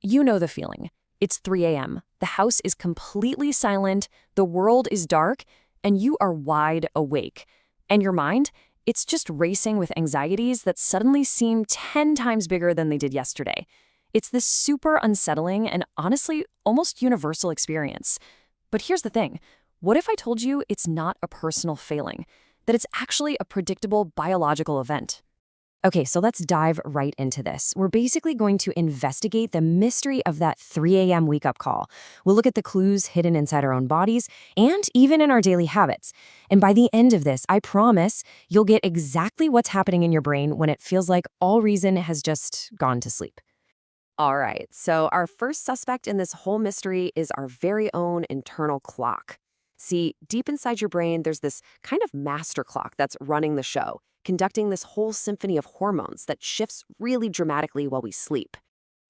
You know the feeling. It's 3 a.m. The house is completely silent, the world is dark, and you are wide awake. And your mind? It's just racing with anxieties that suddenly seem 10 times bigger than they did yesterday. It's this super unsettling and honestly almost universal experience. But here's the thing. What if I told you it's not a personal failing? That it's actually a predictable biological event? Okay, so let's dive right into this. We're basically going to investigate the mystery of that 3 a.m. wake-up call. We'll look at the clues hidden inside our own bodies and even in our daily habits. And by the end of this, I promise you'll get exactly what's happening in your brain when it feels like all reason has just gone to sleep. All right, so our first suspect in this whole mystery is our very own internal clock. See, deep inside your brain, there's this kind of master clock that's running the show, conducting this whole symphony of hormones that shifts really dramatically while we sleep.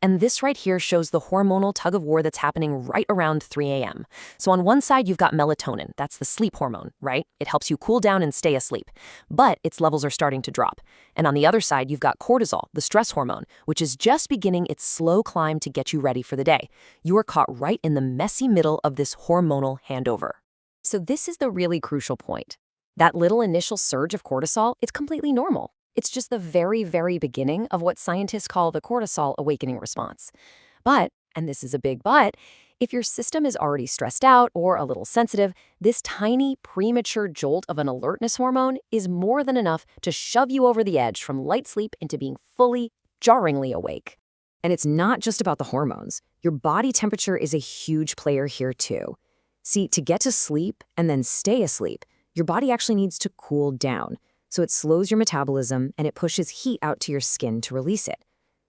And this right here shows the hormonal tug of war that's happening right around 3 a.m. So on one side, you've got melatonin. That's the sleep hormone, right? It helps you cool down and stay asleep. But its levels are starting to drop. And on the other side, you've got cortisol, the stress hormone, which is just beginning its slow climb to get you ready for the day. You are caught right in the messy middle of this hormonal handover. So this is the really crucial point. That little initial surge of cortisol, it's completely normal. It's just the very, very beginning of what scientists call the cortisol awakening response. But, and this is a big but, if your system is already stressed out or a little sensitive, this tiny premature jolt of an alertness hormone is more than enough to shove you over the edge from light sleep into being fully, jarringly awake. And it's not just about the hormones. Your body temperature is a huge player here too. See, to get to sleep and then stay asleep, your body actually needs to cool down. So it slows your metabolism and it pushes heat out to your skin to release it.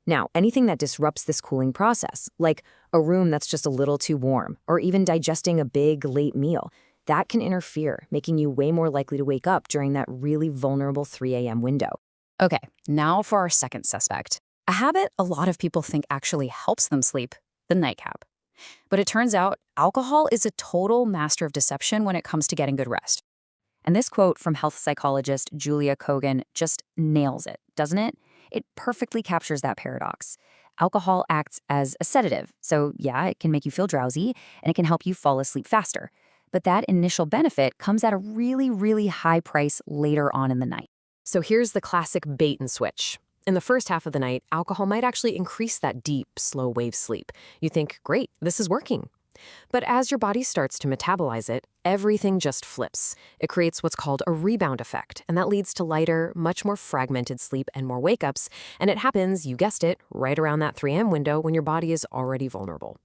Now, anything that disrupts this cooling process, like a room that's just a little too warm, or even digesting a big, late meal, that can interfere, making you way more likely to wake up during that really vulnerable 3 a.m. window. Okay, now for our second suspect. A habit a lot of people think actually helps them sleep, the nightcap. But it turns out alcohol is a total master of deception when it comes to getting good rest. And this quote from health psychologist Julia Kogan just nails it, doesn't it? It perfectly captures that paradox. Alcohol acts as a sedative, so yeah, it can make you feel drowsy, and it can help you fall asleep faster. But that initial benefit comes at a really, really high price later on in the night. So here's the classic bait and switch. In the first half of the night, alcohol might actually increase that deep, slow wave sleep. You think, great, this is working. But as your body starts to metabolize it, everything just flips. It creates what's called a rebound effect, and that leads to lighter, much more fragmented sleep and more wake-ups, and it happens, you guessed it, right around that 3 a.m. window when your body is already vulnerable.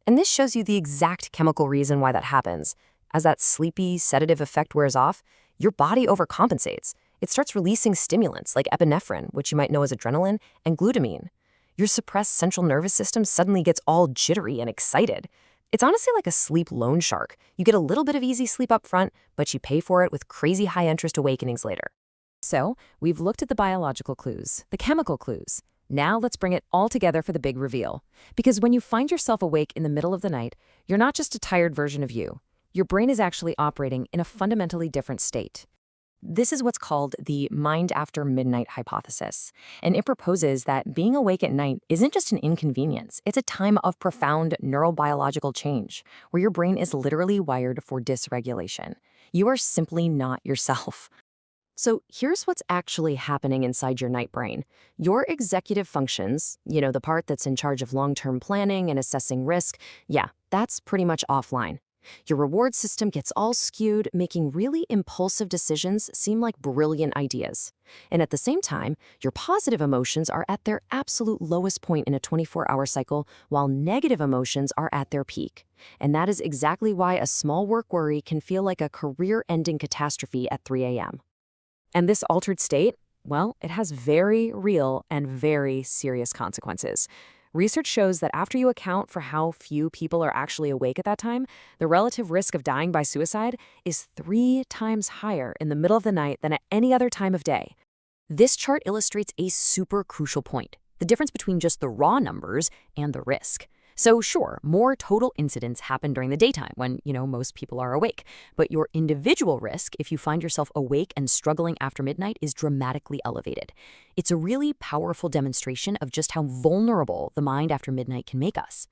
And this shows you the exact chemical reason why that happens. As that sleepy, sedative effect wears off, your body overcompensates. It starts releasing stimulants like epinephrine, which you might know as adrenaline, and glutamine. Your suppressed central nervous system suddenly gets all jittery and excited. It's honestly like a sleep loan shark. You get a little bit of easy sleep up front, but you pay for it with crazy high-interest awakenings later. So, we've looked at the biological clues, the chemical clues. Now let's bring it all together for the big reveal. Because when you find yourself awake in the middle of the night, you're not just a tired version of you. Your brain is actually operating in a fundamentally different state. This is what's called the mind after midnight hypothesis, and it proposes that being awake at night isn't just an inconvenience, it's a time of profound neurobiological change, where your brain is literally wired for dysregulation. You are simply not yourself. So here's what's actually happening inside your night brain. Your executive functions, the part that's in charge of long-term planning and assessing risk, yeah, that's pretty much offline. Your reward system gets all skewed, making really impulsive decisions seem like brilliant ideas. And at the same time, your positive emotions are at their absolute lowest point in a 24-hour cycle, while negative emotions are at their peak. And that is exactly why a small work worry can feel like a career-ending catastrophe at 3 a.m. And this altered state, well, it has very real and very serious consequences. Research shows that after you account for how few people are actually awake at that time, the relative risk of dying by suicide is 3 times higher in the middle of the night than at any other time of day. This chart illustrates a super crucial point, the difference between just the raw numbers and the risk. So sure, more total incidents happen during the daytime when, most people are awake. But your individual risk, if you find yourself awake and struggling after midnight, is dramatically elevated. It's a really powerful demonstration of just how vulnerable the mind after midnight can make us.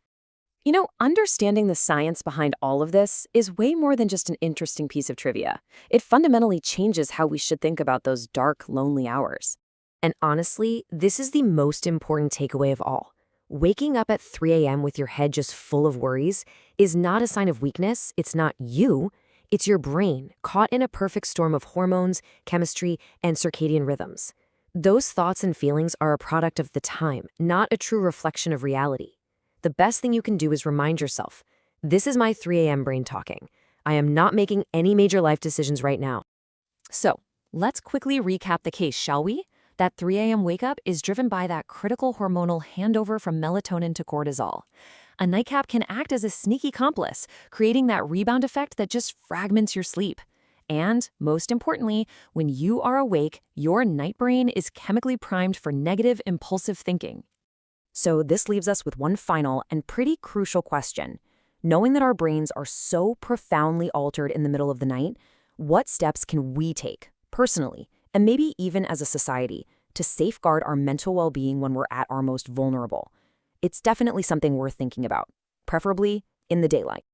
Understanding the science behind all of this is way more than just an interesting piece of trivia. It fundamentally changes how we should think about those dark, lonely hours. And honestly, this is the most important takeaway of all. Waking up at 3 a.m. with your head just full of worries is not a sign of weakness. It's not you. It's your brain, caught in a perfect storm of hormones, chemistry, and circadian rhythms. Those thoughts and feelings are a product of the time, not a true reflection of reality. The best thing you can do is remind yourself, this is my 3 a.m. brain talking. I am not making any major life decisions right now. So, let's quickly recap the case, shall we? That 3 a.m. wake-up is driven by that critical hormonal handover from melatonin to cortisol. A nightcap can act as a sneaky accomplice, creating that rebound effect that just fragments your sleep. And, most importantly, when you are awake, your night brain is chemically primed for negative, impulsive thinking. So this leaves us with one final and pretty crucial question. Knowing that our brains are so profoundly altered in the middle of the night, what steps can we take, personally, and maybe even as a society, to safeguard our mental well-being when we're at our most vulnerable? It's definitely something worth thinking about, preferably in the daylight.